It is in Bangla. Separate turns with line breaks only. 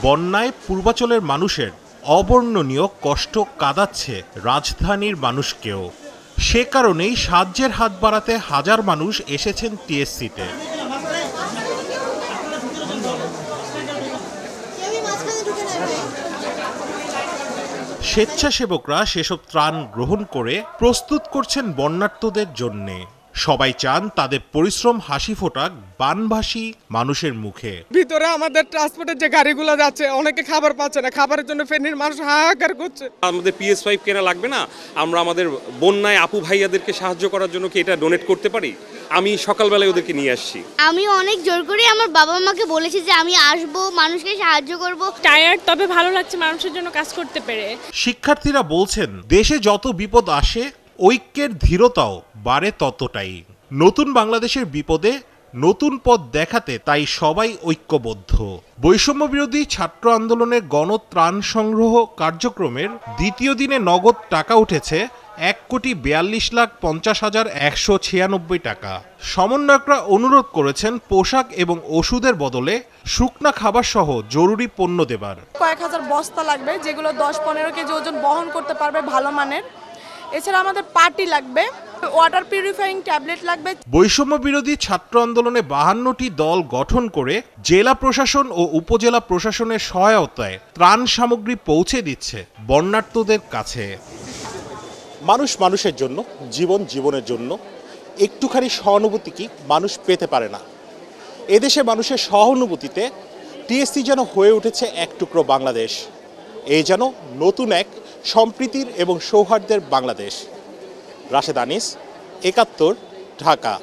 বন্যায় পূর্বাঞ্চলের মানুষের অবর্ণনীয় কষ্ট কাঁদাচ্ছে রাজধানীর মানুষকেও। সে কারণেই সাহায্যের হাত বাড়াতে হাজার মানুষ এসেছেন টিএসসিতে। স্বেচ্ছাসেবকরা সেসব ত্রাণ গ্রহণ করে প্রস্তুত করছেন বন্যার্তদের জন্যে। সবাই চান তাদের পরিশ্রম হাসি ফোটাক বানভাসী মানুষের মুখে।
ভিতরে আমাদের ট্রান্সপোর্টের যে গাড়িগুলো যাচ্ছে, অনেকে খাবার পাচ্ছে না, খাবারের জন্য ফেনীর মানুষ হাহাকার করছে।
আমাদের PS5 কেনা লাগবে না, আমরা আমাদের বন্যায় আপু ভাইয়াদেরকে সাহায্য করার জন্য কি এটা ডোনেট করতে পারি? আমি সকালবেলায় ওদেরকে নিয়ে আসছি।
আমি অনেক জোর করে আমার বাবা মাকে বলেছি যে আমি আসবো, মানুষকে সাহায্য করব।
টায়ার্ড, তবে ভালো লাগছে মানুষের জন্য কাজ করতে পেরে।
শিক্ষার্থীরা বলছেন দেশে যত বিপদ আসে ঐক্যের ধীরতাও বাড়ে ততটাই। নতুন বাংলাদেশের বিপদে নতুন পথ দেখাতে তাই সবাই ঐক্যবদ্ধ। বৈষম্য বিরোধী ছাত্র আন্দোলনের গণত্রাণ সংগ্রহ কার্যক্রমের দ্বিতীয় দিনে নগদ টাকা উঠেছে 1,42,50,196 টাকা। সমন্বয়করা অনুরোধ করেছেন পোশাক এবং ওষুধের বদলে শুকনা খাবার সহ জরুরি পণ্য দেবার।
কয়েক হাজার বস্তা লাগবে, যেগুলো 10-15 কেজি ওজন বহন করতে পারবে ভালো মানের। এছাড়া আমাদের পার্টি লাগবে, ওয়াটার পিউরিফাইং ট্যাবলেট লাগবে।
বৈষম্য বিরোধী ছাত্র আন্দোলনে 52টি দল গঠন করে জেলা প্রশাসন ও উপজেলা প্রশাসনের সহায়তায় ত্রাণ সামগ্রী পৌঁছে দিচ্ছে বন্যার্তদের কাছে।
মানুষ মানুষের জন্য, জীবন জীবনের জন্য একটুখানি সহানুভূতি কি মানুষ পেতে পারে না? এদেশে মানুষের সহানুভূতিতে টিএসসি যেন হয়ে উঠেছে এক টুকরো বাংলাদেশ। এই যেন নতুন এক সম্প্রীতির এবং সৌহার্দ্যের বাংলাদেশ। রাশেদ আনিস, ৭১, ঢাকা।